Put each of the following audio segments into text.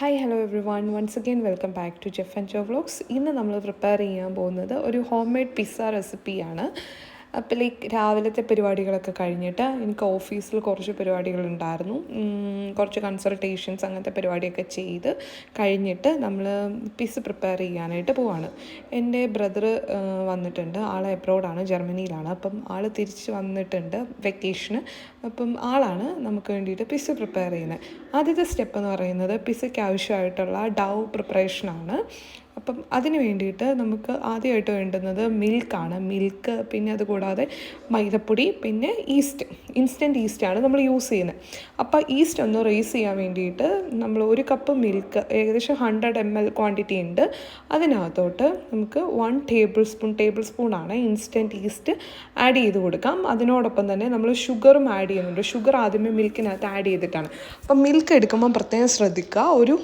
Hi hello every once again welcome back to Jeff and Jo vlogs. ഇന്ന് നമ്മൾ prepare ചെയ്യാൻ പോകുന്നത് ഒരു ഹോം മെയ്ഡ് പിസ്സ റെസിപ്പിയാണ്. അപ്പോൾ രാവിലത്തെ പരിപാടികളൊക്കെ കഴിഞ്ഞിട്ട് എനിക്ക് ഓഫീസിൽ കുറച്ച് പരിപാടികളുണ്ടായിരുന്നു. കുറച്ച് കൺസൾട്ടേഷൻസ് അങ്ങനത്തെ പരിപാടിയൊക്കെ ചെയ്ത് കഴിഞ്ഞിട്ട് നമ്മൾ പിസ്സ പ്രിപ്പയർ ചെയ്യാനായിട്ട് പോവാണ്. എൻ്റെ ബ്രദർ വന്നിട്ടുണ്ട്. ആൾ എബ്രോഡാണ്, ജർമ്മനിയിലാണ്. അപ്പം ആൾ തിരിച്ച് വന്നിട്ടുണ്ട് വെക്കേഷന്. അപ്പം ആളാണ് നമുക്ക് വേണ്ടിയിട്ട് പിസ്സ പ്രിപ്പയർ ചെയ്യുന്നത്. ആദ്യത്തെ സ്റ്റെപ്പ് എന്ന് പറയുന്നത് പിസ്സയ്ക്ക് ആവശ്യമായിട്ടുള്ള ഡൗ പ്രിപ്പറേഷനാണ്. അപ്പം അതിന് വേണ്ടിയിട്ട് നമുക്ക് ആദ്യമായിട്ട് വേണ്ടുന്നത് മിൽക്കാണ്. മിൽക്ക്, പിന്നെ അതുകൂടാതെ മൈദപ്പൊടി, പിന്നെ ഇൻസ്റ്റൻറ്റ് ഈസ്റ്റാണ് നമ്മൾ യൂസ് ചെയ്യുന്നത്. അപ്പോൾ ഈസ്റ്റ് ഒന്ന് റേസ് ചെയ്യാൻ വേണ്ടിയിട്ട് നമ്മൾ 1 കപ്പ് മിൽക്ക്, ഏകദേശം 100 ml ക്വാണ്ടിറ്റി ഉണ്ട്. അതിനകത്തോട്ട് നമുക്ക് 1 ടേബിൾ സ്പൂണാണ് ഇൻസ്റ്റൻറ്റ് ഈസ്റ്റ് ആഡ് ചെയ്ത് കൊടുക്കാം. അതിനോടൊപ്പം തന്നെ നമ്മൾ ഷുഗറും ആഡ് ചെയ്യുന്നുണ്ട്. ഷുഗർ ആദ്യമേ മിൽക്കിനകത്ത് ആഡ് ചെയ്തിട്ടാണ്. അപ്പം മിൽക്ക് എടുക്കുമ്പം പ്രത്യേകം ശ്രദ്ധിക്കുക, ഒരു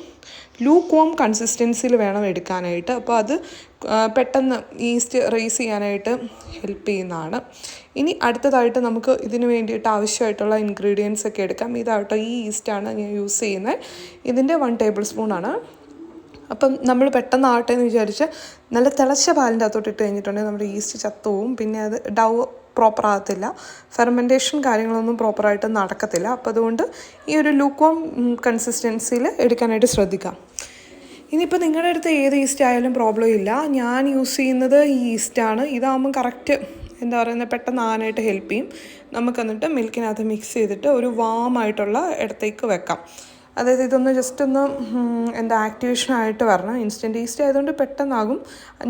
ലൂക്ക് വോം കൺസിസ്റ്റൻസിയിൽ വേണം എടുക്കാനായിട്ട്. അപ്പോൾ അത് പെട്ടെന്ന് ഈസ്റ്റ് റേസ് ചെയ്യാനായിട്ട് ഹെൽപ്പ് ചെയ്യുന്നതാണ്. ഇനി അടുത്തതായിട്ട് നമുക്ക് ഇതിന് വേണ്ടിയിട്ട് ആവശ്യമായിട്ടുള്ള ഇൻഗ്രീഡിയൻസ് ഒക്കെ എടുക്കാം. ഇതാവട്ടെ, ഈ ഈസ്റ്റാണ് ഞാൻ യൂസ് ചെയ്യുന്നത്. ഇതിൻ്റെ 1 ടേബിൾ സ്പൂണാണ്. അപ്പം നമ്മൾ പെട്ടെന്ന് ആവട്ടെ എന്ന് വിചാരിച്ച് നല്ല തിളച്ച പാലിൻ്റെ അകത്തോട്ട് ഇട്ട് കഴിഞ്ഞിട്ടുണ്ടെങ്കിൽ നമ്മുടെ ഈസ്റ്റ് ചത്തുപോവും. പിന്നെ അത് ഡൗ പ്രോപ്പർ ആകത്തില്ല, ഫെർമെൻറ്റേഷൻ കാര്യങ്ങളൊന്നും പ്രോപ്പറായിട്ട് നടക്കത്തില്ല. അപ്പോൾ അതുകൊണ്ട് ഈ ഒരു ലൂക്കോം കൺസിസ്റ്റൻസിയിൽ എടുക്കാനായിട്ട് ശ്രദ്ധിക്കാം. ഇനിയിപ്പോൾ നിങ്ങളുടെ അടുത്ത് ഏത് ഈസ്റ്റ് ആയാലും പ്രോബ്ലം ഇല്ല. ഞാൻ യൂസ് ചെയ്യുന്നത് ഈ ഈസ്റ്റാണ്. ഇതാകുമ്പം കറക്റ്റ് പെട്ടെന്ന് ആകാനായിട്ട് ഹെൽപ്പ് ചെയ്യും. നമുക്ക് എന്നിട്ട് മിൽക്കിനകത്ത് മിക്സ് ചെയ്തിട്ട് ഒരു വാമായിട്ടുള്ള ഇടത്തേക്ക് വെക്കാം. അതായത് ഇതൊന്ന് ജസ്റ്റ് ഒന്ന് ആക്ടിവേഷനായിട്ട് വരണം. ഇൻസ്റ്റൻറ്റ് ഈസ്റ്റ് ആയതുകൊണ്ട് പെട്ടെന്നാകും.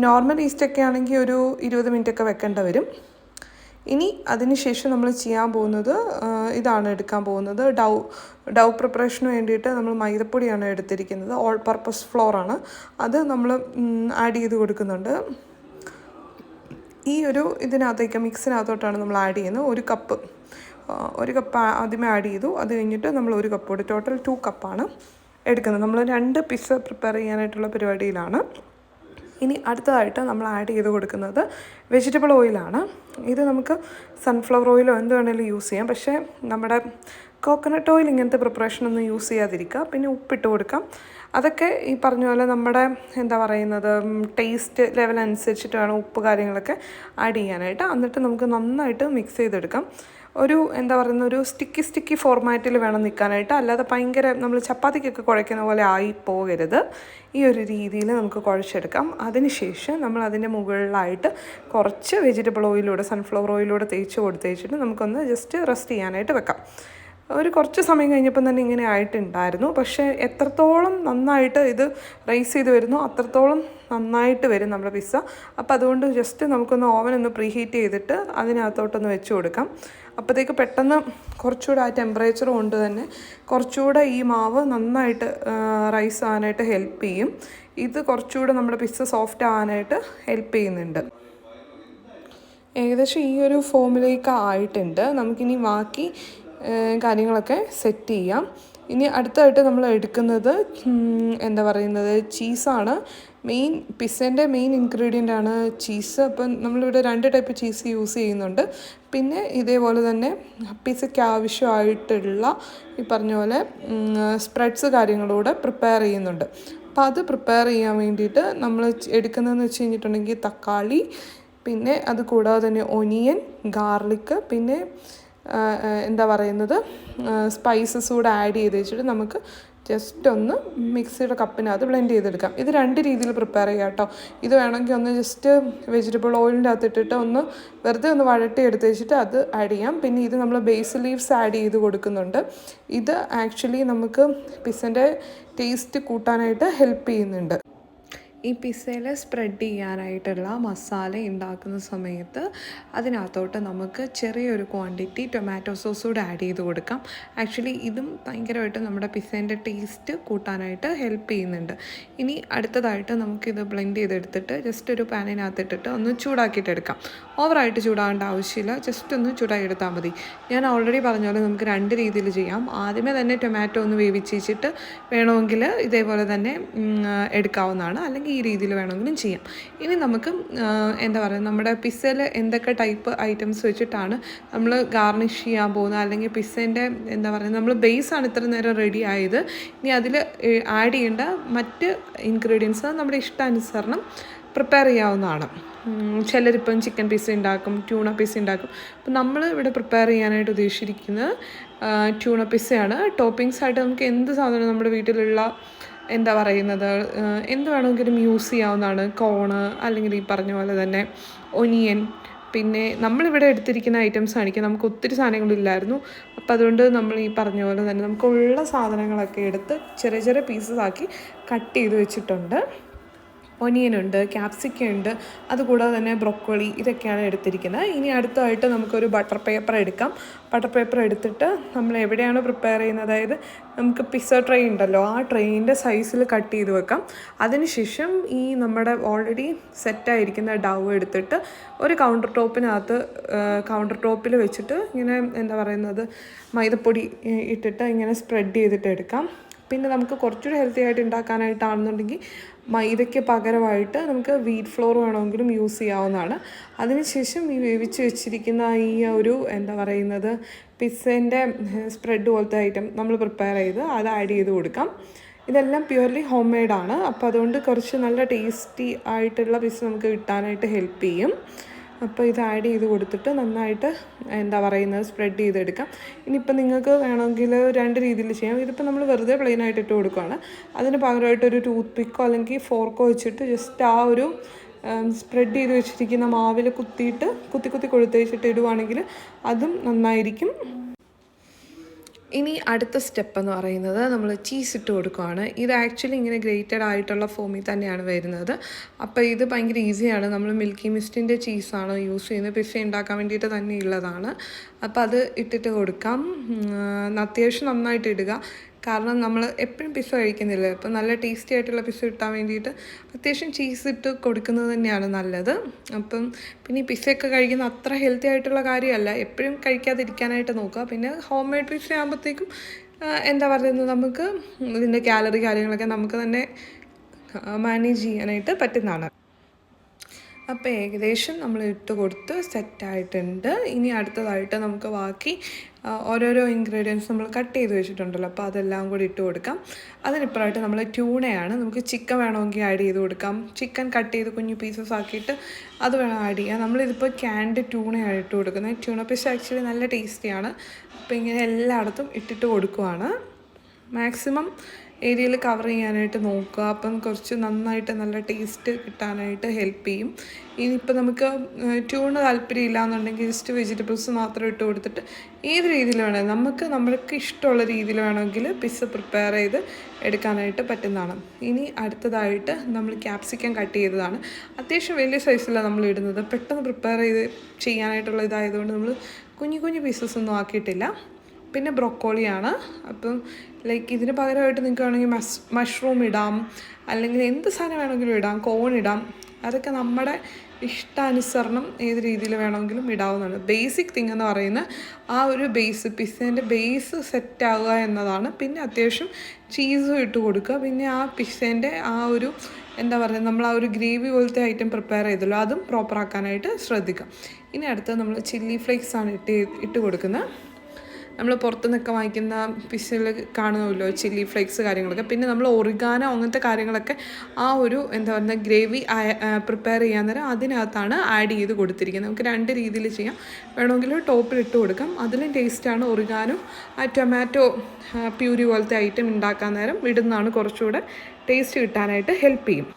നോർമൽ ഈസ്റ്റൊക്കെ ആണെങ്കിൽ ഒരു 20 മിനിറ്റൊക്കെ വെക്കേണ്ടി വരും. ഇനി അതിന് ശേഷം നമ്മൾ ചെയ്യാൻ പോകുന്നത് ഇതാണ് എടുക്കാൻ പോകുന്നത്. ഡൗ പ്രിപ്പറേഷന് വേണ്ടിയിട്ട് നമ്മൾ മൈദപ്പൊടിയാണ് എടുത്തിരിക്കുന്നത്. ഓൾ പർപ്പസ് ഫ്ലോറാണ്. അത് നമ്മൾ ആഡ് ചെയ്ത് കൊടുക്കുന്നുണ്ട്. ഈ ഒരു ഇതിനകത്തേക്ക് മിക്സിനകത്തോട്ടാണ് നമ്മൾ ആഡ് ചെയ്യുന്നത്. 1 കപ്പ് ആദ്യമേ ആഡ് ചെയ്തു. അത് കഴിഞ്ഞിട്ട് നമ്മൾ 1 കപ്പോട് ടോട്ടൽ 2 കപ്പാണ് എടുക്കുന്നത്. നമ്മൾ 2 പിസ്സ പ്രിപ്പയർ ചെയ്യാനായിട്ടുള്ള പരിപാടിയിലാണ്. ഇനി അടുത്തതായിട്ട് നമ്മൾ ആഡ് ചെയ്ത് കൊടുക്കുന്നത് വെജിറ്റബിൾ ഓയിലാണ്. ഇത് നമുക്ക് സൺഫ്ലവർ ഓയിലോ എന്ത് വേണമെങ്കിലും യൂസ് ചെയ്യാം. പക്ഷേ നമ്മുടെ കോക്കനട്ട് ഓയിൽ ഇങ്ങനത്തെ പ്രിപ്പറേഷനൊന്നും യൂസ് ചെയ്യാതിരിക്കുക. പിന്നെ ഉപ്പിട്ട് കൊടുക്കാം. അതൊക്കെ ഈ പറഞ്ഞ പോലെ നമ്മുടെ ടേസ്റ്റ് ലെവൽ അനുസരിച്ചിട്ട് വേണം ഉപ്പ് കാര്യങ്ങളൊക്കെ ആഡ് ചെയ്യാനായിട്ട്. എന്നിട്ട് നമുക്ക് നന്നായിട്ട് മിക്സ് ചെയ്തെടുക്കാം. ഒരു സ്റ്റിക്കി ഫോർമാറ്റിൽ വേണം നിൽക്കാനായിട്ട്. അല്ലാതെ ഭയങ്കര നമ്മൾ ചപ്പാത്തിക്കൊക്കെ കുഴയ്ക്കുന്ന പോലെ ആയി പോകരുത്. ഈ ഒരു രീതിയിൽ നമുക്ക് കുഴച്ചെടുക്കാം. അതിനുശേഷം നമ്മൾ അതിൻ്റെ മുകളിലായിട്ട് കുറച്ച് വെജിറ്റബിൾ ഓയിലൂടെ, സൺഫ്ലവർ ഓയിലൂടെ തേച്ച് കൊടുത്തേച്ചിട്ട് നമുക്കൊന്ന് ജസ്റ്റ് റെസ്റ്റ് ചെയ്യാനായിട്ട് വെക്കാം. ഒരു കുറച്ച് സമയം കഴിഞ്ഞപ്പം തന്നെ ഇങ്ങനെ ആയിട്ടുണ്ടായിരുന്നു. പക്ഷേ എത്രത്തോളം നന്നായിട്ട് ഇത് റൈസ് ചെയ്ത് വരുന്നു അത്രത്തോളം നന്നായിട്ട് വരും നമ്മുടെ പിസ്സ. അപ്പോൾ അതുകൊണ്ട് ജസ്റ്റ് നമുക്കൊന്ന് ഓവനൊന്ന് പ്രീഹീറ്റ് ചെയ്തിട്ട് അതിനകത്തോട്ടൊന്ന് വെച്ച് കൊടുക്കാം. അപ്പോഴത്തേക്ക് പെട്ടെന്ന് കുറച്ചുകൂടെ ആ ടെമ്പറേച്ചർ കൊണ്ട് തന്നെ കുറച്ചുകൂടെ ഈ മാവ് നന്നായിട്ട് റൈസ് ആകാനായിട്ട് ഹെൽപ്പ് ചെയ്യും. ഇത് കുറച്ചുകൂടെ നമ്മുടെ പിസ്സ സോഫ്റ്റ് ആകാനായിട്ട് ഹെൽപ്പ് ചെയ്യുന്നുണ്ട്. ഏകദേശം ഈ ഒരു ഫോമിലേക്ക് ആയിട്ടുണ്ട്. നമുക്കിനി ബാക്കി കാര്യങ്ങളൊക്കെ സെറ്റ് ചെയ്യാം. ഇനി അടുത്തായിട്ട് നമ്മൾ എടുക്കുന്നത് ചീസാണ്. പിസ്സേൻ്റെ മെയിൻ ഇൻഗ്രീഡിയൻ്റ് ആണ് ചീസ്. അപ്പം നമ്മളിവിടെ 2 ടൈപ്പ് ചീസ് യൂസ് ചെയ്യുന്നുണ്ട്. പിന്നെ ഇതേപോലെ തന്നെ പിസ്സയ്ക്ക് ആവശ്യമായിട്ടുള്ള ഈ പറഞ്ഞ പോലെ സ്പ്രെഡ്സ് കാര്യങ്ങളൂടെ പ്രിപ്പയർ ചെയ്യുന്നുണ്ട്. അപ്പോൾ അത് പ്രിപ്പയർ ചെയ്യാൻ വേണ്ടിയിട്ട് നമ്മൾ എടുക്കുന്നതെന്ന് വെച്ച് കഴിഞ്ഞിട്ടുണ്ടെങ്കിൽ തക്കാളി, പിന്നെ അത് കൂടാതെ തന്നെ ഒനിയൻ, ഗാർലിക്ക്, പിന്നെ സ്പൈസസ് കൂടെ ആഡ് ചെയ്ത് വെച്ചിട്ട് നമുക്ക് ജസ്റ്റ് ഒന്ന് മിക്സിയുടെ കപ്പിനകത്ത് ബ്ലെൻഡ് ചെയ്തെടുക്കാം. ഇത് 2 രീതിയിൽ പ്രിപ്പയർ ചെയ്യാം കേട്ടോ. ഇത് വേണമെങ്കിൽ ഒന്ന് ജസ്റ്റ് വെജിറ്റബിൾ ഓയിലിൻ്റെ അകത്ത് ഇട്ടിട്ട് ഒന്ന് വെറുതെ ഒന്ന് വഴട്ടി എടുത്ത് വെച്ചിട്ട് അത് ആഡ് ചെയ്യാം. പിന്നെ ഇത് നമ്മൾ ബേസിൽ ലീവ്സ് ആഡ് ചെയ്ത് കൊടുക്കുന്നുണ്ട്. ഇത് ആക്ച്വലി നമുക്ക് പിസ്സൻ്റെ ടേസ്റ്റ് കൂട്ടാനായിട്ട് ഹെൽപ്പ് ചെയ്യുന്നുണ്ട്. ഈ പിസ്സയിൽ സ്പ്രെഡ് ചെയ്യാനായിട്ടുള്ള മസാല ഉണ്ടാക്കുന്ന സമയത്ത് അതിനകത്തോട്ട് നമുക്ക് ചെറിയൊരു ക്വാണ്ടിറ്റി ടൊമാറ്റോ സോസ് കൂടെ ആഡ് ചെയ്ത് കൊടുക്കാം. ആക്ച്വലി ഇതും ഭയങ്കരമായിട്ട് നമ്മുടെ പിസ്സേൻ്റെ ടേസ്റ്റ് കൂട്ടാനായിട്ട് ഹെൽപ്പ് ചെയ്യുന്നുണ്ട്. ഇനി അടുത്തതായിട്ട് നമുക്കിത് ബ്ലെൻഡ് ചെയ്തെടുത്തിട്ട് ജസ്റ്റ് ഒരു പാനിനകത്തിട്ടിട്ട് ഒന്ന് ചൂടാക്കിയിട്ടെടുക്കാം. ഓവറായിട്ട് ചൂടാകേണ്ട ആവശ്യമില്ല, ജസ്റ്റ് ഒന്ന് ചൂടാക്കി എടുത്താൽ മതി. ഞാൻ ഓൾറെഡി പറഞ്ഞ പോലെ നമുക്ക് 2 രീതിയിൽ ചെയ്യാം. ആദ്യമേ തന്നെ ടൊമാറ്റോ ഒന്ന് വേവിച്ചിട്ട് വേണമെങ്കിൽ ഇതേപോലെ തന്നെ എടുക്കാവുന്നതാണ്. അല്ലെങ്കിൽ വേണമെങ്കിൽ ഈ രീതിയിൽ വേണമെങ്കിലും ചെയ്യാം. ഇനി നമുക്ക് എന്താ പറയുക, നമ്മുടെ പിസ്സയിൽ എന്തൊക്കെ ടൈപ്പ് ഐറ്റംസ് വെച്ചിട്ടാണ് നമ്മൾ ഗാർണിഷ് ചെയ്യാൻ പോകുന്നത്, അല്ലെങ്കിൽ പിസ്സേൻ്റെ എന്താ പറയുക, നമ്മൾ ബേസാണ് ഇത്ര നേരം റെഡി ആയത്. ഇനി അതിൽ ആഡ് ചെയ്യേണ്ട മറ്റ് ഇൻഗ്രീഡിയൻസ് നമ്മുടെ ഇഷ്ടാനുസരണം പ്രിപ്പയർ ചെയ്യാവുന്നതാണ്. ചിലരിപ്പം ചിക്കൻ പിസ്സ ഉണ്ടാക്കും, ട്യൂണ പിസ്സ ഉണ്ടാക്കും. അപ്പം നമ്മൾ ഇവിടെ പ്രിപ്പയർ ചെയ്യാനായിട്ട് ഉദ്ദേശിച്ചിരിക്കുന്നത് ട്യൂണ പിസ്സയാണ്. ടോപ്പിങ്സ് ആയിട്ട് നമുക്ക് എന്ത് സാധനം നമ്മുടെ വീട്ടിലുള്ള എന്താ പറയുന്നത് എന്ത് വേണമെങ്കിലും യൂസ് ചെയ്യാവുന്നതാണ്. കോണ്, അല്ലെങ്കിൽ ഈ പറഞ്ഞ പോലെ തന്നെ ഒനിയൻ. പിന്നെ നമ്മളിവിടെ എടുത്തിരിക്കുന്ന ഐറ്റംസ് കാണിക്കുക, നമുക്ക് ഒത്തിരി സാധനങ്ങളില്ലായിരുന്നു. അപ്പോൾ അതുകൊണ്ട് നമ്മൾ ഈ പറഞ്ഞ പോലെ തന്നെ നമുക്കുള്ള സാധനങ്ങളൊക്കെ എടുത്ത് ചെറിയ ചെറിയ പീസസ് ആക്കി കട്ട് ചെയ്ത് വെച്ചിട്ടുണ്ട്. ഒനിയനുണ്ട്, ക്യാപ്സിക്കം ഉണ്ട്, അതുകൂടാതെ തന്നെ ബ്രൊക്കോളി, ഇതൊക്കെയാണ് എടുത്തിരിക്കുന്നത്. ഇനി അടുത്തതായിട്ട് നമുക്കൊരു ബട്ടർ പേപ്പർ എടുക്കാം. ബട്ടർ പേപ്പർ എടുത്തിട്ട് നമ്മൾ എവിടെയാണ് പ്രിപ്പയർ ചെയ്യുന്നത്, അതായത് നമുക്ക് പിസ്സ ട്രേ ഉണ്ടല്ലോ, ആ ട്രേയിൻ്റെ സൈസിൽ കട്ട് ചെയ്ത് വെക്കാം. അതിനുശേഷം ഈ നമ്മുടെ ഓൾറെഡി സെറ്റായിരിക്കുന്ന ഡൗ എടുത്തിട്ട് ഒരു കൗണ്ടർ ടോപ്പിൽ വെച്ചിട്ട് ഇങ്ങനെ എന്താ പറയുന്നത് മൈദപ്പൊടി ഇട്ടിട്ട് ഇങ്ങനെ സ്പ്രെഡ് ചെയ്തിട്ട് എടുക്കാം. പിന്നെ നമുക്ക് കുറച്ചുകൂടി ഹെൽത്തി ആയിട്ട് ഉണ്ടാക്കാനായിട്ടാണെന്നുണ്ടെങ്കിൽ മൈദയ്ക്ക് പകരമായിട്ട് നമുക്ക് വീറ്റ് ഫ്ലോർ വേണമെങ്കിലും യൂസ് ചെയ്യാവുന്നതാണ്. അതിനുശേഷം ഈ വേവിച്ച് വെച്ചിരിക്കുന്ന ഈ ഒരു എന്താ പറയുന്നത് പിസ്സേൻ്റെ സ്പ്രെഡ് പോലത്തെ ഐറ്റം നമ്മൾ പ്രിപ്പയർ ചെയ്ത് അത് ആഡ് ചെയ്ത് കൊടുക്കാം. ഇതെല്ലാം പ്യുവർലി ഹോം മെയ്ഡാണ്. അപ്പോൾ അതുകൊണ്ട് കുറച്ച് നല്ല ടേസ്റ്റി ആയിട്ടുള്ള പിസ്സ നമുക്ക് കിട്ടാനായിട്ട് ഹെൽപ്പ് ചെയ്യും. അപ്പോൾ ഇത് ആഡ് ചെയ്ത് കൊടുത്തിട്ട് നന്നായിട്ട് എന്താ പറയുന്നത് സ്പ്രെഡ് ചെയ്തെടുക്കാം. ഇനിയിപ്പോൾ നിങ്ങൾക്ക് വേണമെങ്കിൽ രണ്ട് രീതിയിൽ ചെയ്യാം. ഇതിപ്പോൾ നമ്മൾ വെറുതെ പ്ലെയിനായിട്ട് ഇട്ട് കൊടുക്കുകയാണ്. അതിന് പകരമായിട്ടൊരു ടൂത്ത് പിക്കോ അല്ലെങ്കിൽ ഫോർക്കോ വെച്ചിട്ട് ജസ്റ്റ് ആ ഒരു സ്പ്രെഡ് ചെയ്ത് വെച്ചിരിക്കുന്ന മാവിൽ കുത്തി കൊടുത്ത് വെച്ചിട്ട് ഇടുവാണെങ്കിൽ അതും നന്നായിരിക്കും. ഇനി അടുത്ത സ്റ്റെപ്പ് എന്ന് പറയുന്നത് നമ്മൾ ചീസ് ഇട്ട് കൊടുക്കുകയാണ്. ഇത് ആക്ച്വലി ഇങ്ങനെ ഗ്രേറ്റഡ് ആയിട്ടുള്ള ഫോമിൽ തന്നെയാണ് വരുന്നത്. അപ്പോൾ ഇത് ഭയങ്കര ഈസിയാണ്. നമ്മൾ മിൽക്കി മിസ്റ്റിൻ്റെ ചീസാണ് യൂസ് ചെയ്യുന്നത്, പിസ്സ ഉണ്ടാക്കാൻ വേണ്ടിയിട്ട് തന്നെ ഉള്ളതാണ്. അപ്പോൾ അത് ഇട്ടിട്ട് കൊടുക്കാം. അത്യാവശ്യം നന്നായിട്ട് ഇടുക, കാരണം നമ്മൾ എപ്പോഴും പിസ്സ കഴിക്കുന്നില്ല. അപ്പോൾ നല്ല ടേസ്റ്റി ആയിട്ടുള്ള പിസ്സ കിട്ടാൻ വേണ്ടിയിട്ട് അത്യാവശ്യം ചീസ് ഇട്ട് കൊടുക്കുന്നത് തന്നെയാണ് നല്ലത്. അപ്പം പിന്നെ ഈ പിസ്സയൊക്കെ കഴിക്കുന്ന അത്ര ഹെൽത്തി ആയിട്ടുള്ള കാര്യമല്ല, എപ്പോഴും കഴിക്കാതിരിക്കാനായിട്ട് നോക്കുക. പിന്നെ ഹോം മെയ്ഡ് പിസ്സ ആകുമ്പോഴത്തേക്കും എന്താ പറയുന്നത് നമുക്ക് ഇതിൻ്റെ കാലറി കാര്യങ്ങളൊക്കെ നമുക്ക് തന്നെ മാനേജ് ചെയ്യാനായിട്ട് പറ്റുന്നതാണ്. അപ്പോൾ ഏകദേശം നമ്മൾ ഇട്ട് കൊടുത്ത് സെറ്റായിട്ടുണ്ട്. ഇനി അടുത്തതായിട്ട് നമുക്ക് ബാക്കി ഓരോരോ ഇൻഗ്രീഡിയൻസ് നമ്മൾ കട്ട് ചെയ്ത് വെച്ചിട്ടുണ്ടല്ലോ, അപ്പോൾ അതെല്ലാം കൂടി ഇട്ട് കൊടുക്കാം. അതിനിപ്പുറമായിട്ട് നമ്മൾ ട്യൂണയാണ്, നമുക്ക് ചിക്കൻ വേണമെങ്കിൽ ആഡ് ചെയ്ത് കൊടുക്കാം. ചിക്കൻ കട്ട് ചെയ്ത് കുഞ്ഞു പീസസ് ആക്കിയിട്ട് അത് വേണം ആഡ് ചെയ്യാം. നമ്മളിതിപ്പോൾ ക്യാൻഡ് ട്യൂണയാണ് ഇട്ട് കൊടുക്കുന്നത്. ട്യൂണ പീസ് ആക്ച്വലി നല്ല ടേസ്റ്റിയാണ്. അപ്പോൾ ഇങ്ങനെ എല്ലായിടത്തും ഇട്ടിട്ട് കൊടുക്കുവാണ്. മാക്സിമം ഏരിയയിൽ കവർ ചെയ്യാനായിട്ട് നോക്കുക. അപ്പം കുറച്ച് നന്നായിട്ട് നല്ല ടേസ്റ്റ് കിട്ടാനായിട്ട് ഹെൽപ്പ് ചെയ്യും. ഇനിയിപ്പോൾ നമുക്ക് ട്യൂണ് താല്പര്യമില്ല എന്നുണ്ടെങ്കിൽ ജസ്റ്റ് വെജിറ്റബിൾസ് മാത്രം ഇട്ട് കൊടുത്തിട്ട് ഏത് രീതിയിൽ വേണമെങ്കിൽ നമ്മൾക്ക് ഇഷ്ടമുള്ള രീതിയിൽ വേണമെങ്കിൽ പിസ്സ പ്രിപ്പയർ ചെയ്ത് എടുക്കാനായിട്ട് പറ്റുന്നതാണ്. ഇനി അടുത്തതായിട്ട് നമ്മൾ ക്യാപ്സിക്കം കട്ട് ചെയ്തതാണ്. അത്യാവശ്യം വലിയ സൈസിലാണ് നമ്മൾ ഇടുന്നത്. പെട്ടെന്ന് പ്രിപ്പയർ ചെയ്യാനായിട്ടുള്ള ഇതായതുകൊണ്ട് നമ്മൾ കുഞ്ഞു പീസസ് ഒന്നും ആക്കിയിട്ടില്ല. പിന്നെ ബ്രൊക്കോളിയാണ്. അപ്പം ലൈക്ക് ഇതിന് പകരമായിട്ട് നിങ്ങൾക്ക് വേണമെങ്കിൽ മഷ്റൂം ഇടാം, അല്ലെങ്കിൽ എന്ത് സാധനം വേണമെങ്കിലും ഇടാം, കോൺ ഇടാം. അതൊക്കെ നമ്മുടെ ഇഷ്ടാനുസരണം ഏത് രീതിയിൽ വേണമെങ്കിലും ഇടാവുന്നതാണ്. ബേസിക് തിങ് എന്ന് പറയുന്നത് ആ ഒരു പിസ്സേൻ്റെ ബേസ് സെറ്റാവുക എന്നതാണ്. പിന്നെ അത്യാവശ്യം ചീസും ഇട്ട് കൊടുക്കുക. പിന്നെ ആ പിസ്സേൻ്റെ ആ ഒരു എന്താ പറയുക, നമ്മൾ ആ ഒരു ഗ്രേവി പോലത്തെ ഐറ്റം പ്രിപ്പയർ ചെയ്തല്ലോ, അതും പ്രോപ്പറാക്കാനായിട്ട് ശ്രദ്ധിക്കാം. ഇനി അടുത്തത് നമ്മൾ ചില്ലി ഫ്ലേക്സാണ് ഇട്ട് കൊടുക്കുന്നത്. നമ്മൾ പുറത്തുനിന്നൊക്കെ വാങ്ങിക്കുന്ന പിസ്സയിൽ കാണുമല്ലോ ചില്ലി ഫ്ലേക്സ് കാര്യങ്ങളൊക്കെ. പിന്നെ നമ്മൾ ഒറിഗാനോ അങ്ങനത്തെ കാര്യങ്ങളൊക്കെ ആ ഒരു എന്താ പറയുക ഗ്രേവി പ്രിപ്പയർ ചെയ്യാൻ നേരം അതിനകത്താണ് ആഡ് ചെയ്ത് കൊടുത്തിരിക്കുന്നത്. നമുക്ക് രണ്ട് രീതിയിൽ ചെയ്യാം. വേണമെങ്കിൽ ടോപ്പിൽ ഇട്ട് കൊടുക്കാം, അതിലും ടേസ്റ്റാണ്. ഒറിഗാനോ ആ ടൊമാറ്റോ പ്യൂരി പോലത്തെ ഐറ്റം ഉണ്ടാക്കാൻ നേരം ഇടുന്നതാണ് കുറച്ചുകൂടെ ടേസ്റ്റ് കിട്ടാനായിട്ട് ഹെൽപ്പ് ചെയ്യും.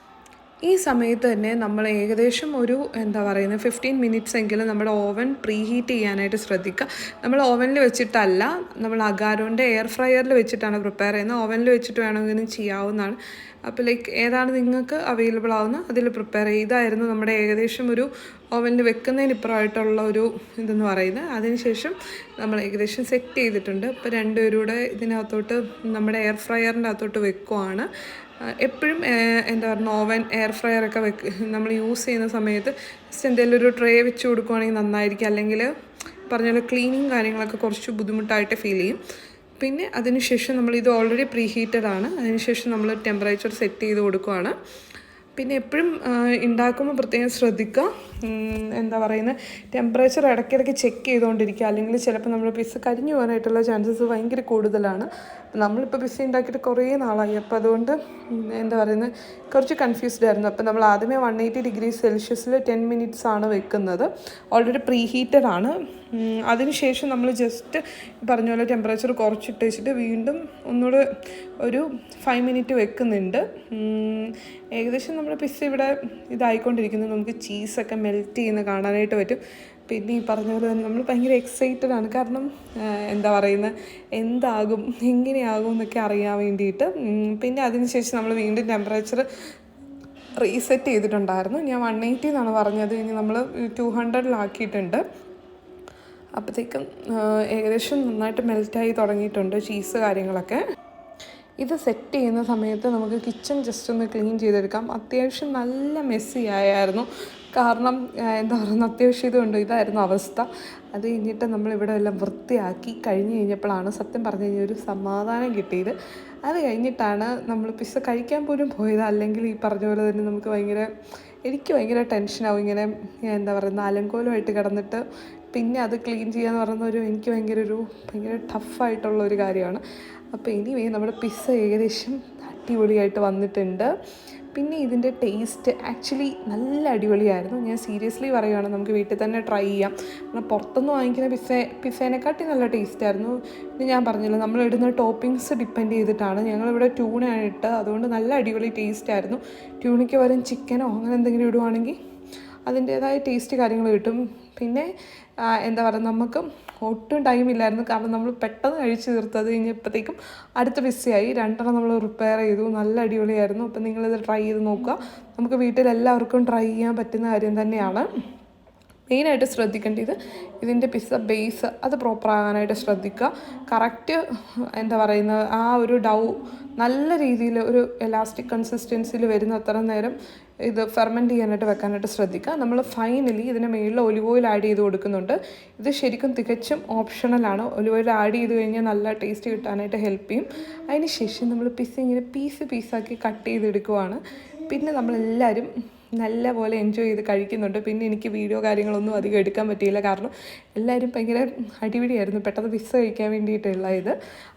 ഈ സമയത്ത് തന്നെ നമ്മൾ ഏകദേശം ഒരു എന്താ പറയുന്നത് 15 മിനിറ്റ്സ് എങ്കിലും നമ്മുടെ ഓവൻ പ്രീ ഹീറ്റ് ചെയ്യാനായിട്ട് ശ്രദ്ധിക്കുക. നമ്മൾ ഓവനിൽ വെച്ചിട്ടല്ല, നമ്മൾ അഗാരോൻ്റെ എയർ ഫ്രയറിൽ വെച്ചിട്ടാണ് പ്രിപ്പയർ ചെയ്യുന്നത്. ഓവനിൽ വെച്ചിട്ട് വേണമെങ്കിലും ചെയ്യാവുന്നതാണ്. അപ്പോൾ ലൈക്ക് ഏതാണ് നിങ്ങൾക്ക് അവൈലബിൾ ആവുന്നത് അതിൽ പ്രിപ്പയർ ചെയ്യുക. ഇതായിരുന്നു നമ്മുടെ ഏകദേശം ഒരു ഓവനിൽ വെക്കുന്നതിന് ഇപ്പുറമായിട്ടുള്ള ഒരു ഇതെന്ന് പറയുന്നത്. അതിനുശേഷം നമ്മൾ ഏകദേശം സെറ്റ് ചെയ്തിട്ടുണ്ട്. ഇപ്പോൾ രണ്ടുപേരൂടെ ഇതിനകത്തോട്ട് നമ്മുടെ എയർ ഫ്രയറിൻ്റെ അകത്തോട്ട് വെക്കുവാണ്. എപ്പോഴും എന്താ പറയുക ഓവൻ എയർ ഫ്രയറൊക്കെ നമ്മൾ യൂസ് ചെയ്യുന്ന സമയത്ത് ജസ്റ്റ് എന്തെങ്കിലും ഒരു ട്രേ വെച്ച് കൊടുക്കുവാണെങ്കിൽ നന്നായിരിക്കും. അല്ലെങ്കിൽ പറഞ്ഞ പോലെ ക്ലീനിങ് കാര്യങ്ങളൊക്കെ കുറച്ച് ബുദ്ധിമുട്ടായിട്ട് ഫീൽ ചെയ്യും. പിന്നെ അതിനുശേഷം നമ്മളിത് ഓൾറെഡി പ്രീ ഹീറ്റഡ് ആണ്. അതിനുശേഷം നമ്മൾ ടെമ്പറേച്ചർ സെറ്റ് ചെയ്ത് കൊടുക്കുകയാണ്. പിന്നെ എപ്പോഴും ഉണ്ടാക്കുമ്പോൾ പ്രത്യേകം ശ്രദ്ധിക്കുക. എന്താ പറയുന്നത്, ടെമ്പറേച്ചർ ഇടയ്ക്കിടയ്ക്ക് ചെക്ക് ചെയ്തുകൊണ്ടിരിക്കുക, അല്ലെങ്കിൽ ചിലപ്പോൾ നമ്മൾ പിസ്സ കരിഞ്ഞു പോകാനായിട്ടുള്ള ചാൻസസ് ഭയങ്കര കൂടുതലാണ്. നമ്മളിപ്പോൾ പിസ്സ ഉണ്ടാക്കിയിട്ട് കുറേ നാളായി, അപ്പോൾ അതുകൊണ്ട് എന്താ പറയുന്നത് കുറച്ച് കൺഫ്യൂസ്ഡ് ആയിരുന്നു. അപ്പോൾ നമ്മൾ ആദ്യമേ 180°C 10 minutes ആണ് വെക്കുന്നത്. ഓൾറെഡി പ്രീ ഹീറ്റഡാണ്. അതിനുശേഷം നമ്മൾ ജസ്റ്റ് പറഞ്ഞ പോലെ ടെമ്പറേച്ചർ കുറച്ചിട്ട് വെച്ചിട്ട് വീണ്ടും ഒന്നുകൂടെ ഒരു 5 minutes വെക്കുന്നുണ്ട്. ഏകദേശം നമ്മുടെ പിസ്സ ഇവിടെ ഇതായിക്കൊണ്ടിരിക്കുന്നു. നമുക്ക് ചീസൊക്കെ മെൽറ്റ് ചെയ്യുന്ന കാണാനായിട്ട് പറ്റും. പിന്നെ ഈ പറഞ്ഞ പോലെ തന്നെ നമ്മൾ ഭയങ്കര എക്സൈറ്റഡ് ആണ്, കാരണം എന്താ പറയുന്നത് എന്താകും എങ്ങനെയാകും എന്നൊക്കെ അറിയാൻ വേണ്ടിയിട്ട്. പിന്നെ അതിനുശേഷം നമ്മൾ വീണ്ടും ടെമ്പറേച്ചർ റീസെറ്റ് ചെയ്തിട്ടുണ്ടായിരുന്നു. ഞാൻ 180 എന്നാണ് പറഞ്ഞത്, ഇനി നമ്മൾ 200 അപ്പോഴത്തേക്കും ഏകദേശം നന്നായിട്ട് മെൽറ്റായി തുടങ്ങിയിട്ടുണ്ട് ചീസ് കാര്യങ്ങളൊക്കെ. ഇത് സെറ്റ് ചെയ്യുന്ന സമയത്ത് നമുക്ക് കിച്ചൺ ജസ്റ്റ് ഒന്ന് ക്ലീൻ ചെയ്തെടുക്കാം. അത്യാവശ്യം നല്ല മെസ്സി ആയിരുന്നു, കാരണം എന്താ പറയുക അത്യാവശ്യം ഇതുണ്ട്, ഇതായിരുന്നു അവസ്ഥ. അത് കഴിഞ്ഞിട്ട് നമ്മളിവിടെ എല്ലാം വൃത്തിയാക്കി കഴിഞ്ഞ് കഴിഞ്ഞപ്പോഴാണ് സത്യം പറഞ്ഞു കഴിഞ്ഞാൽ ഒരു സമാധാനം കിട്ടിയത്. അത് കഴിഞ്ഞിട്ടാണ് നമ്മൾ പിസ്സ കഴിക്കാൻ പോലും പോയത്. അല്ലെങ്കിൽ ഈ പറഞ്ഞ പോലെ തന്നെ എനിക്ക് ഭയങ്കര ടെൻഷനാവും ഇങ്ങനെ എന്താ പറയുക അലങ്കോലമായിട്ട് കിടന്നിട്ട് പിന്നെ അത് ക്ലീൻ ചെയ്യാന്ന് പറയുന്ന എനിക്ക് ഭയങ്കര ടഫായിട്ടുള്ളൊരു കാര്യമാണ്. അപ്പോൾ എനിവേ നമ്മുടെ പിസ്സ ഏകദേശം അടിപൊളിയായിട്ട് വന്നിട്ടുണ്ട്. പിന്നെ ഇതിൻ്റെ ടേസ്റ്റ് ആക്ച്വലി നല്ല അടിപൊളിയായിരുന്നു. ഞാൻ സീരിയസ്ലി പറയുകയാണ്, നമുക്ക് വീട്ടിൽ തന്നെ ട്രൈ ചെയ്യാം. നമ്മൾ പുറത്തുനിന്ന് വാങ്ങിക്കുന്ന പിസ്സേനെക്കാട്ടി നല്ല ടേസ്റ്റായിരുന്നു. പിന്നെ ഞാൻ പറഞ്ഞല്ലോ, നമ്മളിടുന്ന ടോപ്പിങ്സ് ഡിപ്പെൻഡ് ചെയ്തിട്ടാണ്. ഞങ്ങളിവിടെ ട്യൂണയാണ് ഇട്ട്, അതുകൊണ്ട് നല്ല അടിപൊളി ടേസ്റ്റായിരുന്നു. ട്യൂണയ്ക്ക് പകരം ചിക്കനോ അങ്ങനെ എന്തെങ്കിലും ഇടുവാണെങ്കിൽ അതിൻ്റേതായ ടേസ്റ്റ് കാര്യങ്ങൾ കിട്ടും. പിന്നെ എന്താ പറയുക, നമുക്ക് ഒട്ടും ടൈമില്ലായിരുന്നു, കാരണം നമ്മൾ പെട്ടെന്ന് കഴിച്ച് തീർത്തത് കഴിഞ്ഞപ്പോഴത്തേക്കും അടുത്ത പിസ്സയായി. 2 നമ്മൾ പ്രിപ്പയർ ചെയ്തു, നല്ല അടിപൊളിയായിരുന്നു. അപ്പം നിങ്ങളിത് ട്രൈ ചെയ്ത് നോക്കുക. നമുക്ക് വീട്ടിലെല്ലാവർക്കും ട്രൈ ചെയ്യാൻ പറ്റുന്ന കാര്യം തന്നെയാണ്. മെയിനായിട്ട് ശ്രദ്ധിക്കേണ്ടത് ഇതിൻ്റെ പിസ്സ ബേസ് അത് പ്രോപ്പറാകാനായിട്ട് ശ്രദ്ധിക്കുക. കറക്റ്റ് എന്താ പറയുന്നത് ആ ഒരു ഡൗ നല്ല രീതിയിൽ ഒരു എലാസ്റ്റിക് കൺസിസ്റ്റൻസിയിൽ വരുന്ന അത്ര നേരം ഇത് ഫെർമെൻറ്റ് ചെയ്യാനായിട്ട് വെക്കാനായിട്ട് ശ്രദ്ധിക്കുക. നമ്മൾ ഫൈനലി ഇതിന് മുകളിൽ ഒലിവ് ഓയിൽ ആഡ് ചെയ്ത് കൊടുക്കുന്നുണ്ട്. ഇത് ശരിക്കും തികച്ചും ഓപ്ഷണലാണ്. ഒലിവ് ഓയിൽ ആഡ് ചെയ്ത് കഴിഞ്ഞാൽ നല്ല ടേസ്റ്റ് കിട്ടാനായിട്ട് ഹെൽപ്പ് ചെയ്യും. അതിന് ശേഷം നമ്മൾ പിസ്സ ഇങ്ങനെ പീസാക്കി കട്ട് ചെയ്തെടുക്കുവാണ്. പിന്നെ നമ്മളെല്ലാവരും നല്ല പോലെ എൻജോയ് ചെയ്ത് കഴിക്കുന്നുണ്ട്. പിന്നെ എനിക്ക് വീഡിയോ കാര്യങ്ങളൊന്നും അധികം എടുക്കാൻ പറ്റിയില്ല, കാരണം എല്ലാവരും ഭയങ്കര അടിപിടിയായിരുന്നു പെട്ടെന്ന് പിസ്സ കഴിക്കാൻ വേണ്ടിയിട്ടുള്ള ഇത്.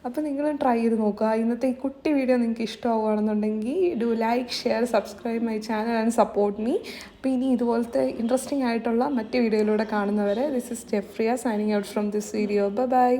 അപ്പോൾ നിങ്ങളും ട്രൈ ചെയ്ത് നോക്കുക. ഇന്നത്തെ ഈ കുട്ടി വീഡിയോ നിങ്ങൾക്ക് ഇഷ്ടമാവുകയാണെന്നുണ്ടെങ്കിൽ do like, share, subscribe my channel and support me. അപ്പോൾ ഇനി ഇതുപോലത്തെ ഇൻട്രസ്റ്റിംഗ് ആയിട്ടുള്ള മറ്റ് വീഡിയോയിലൂടെ കാണുന്നവരെ, ദിസ് ഇസ് ജെഫ്രിയ signing out from this video. By.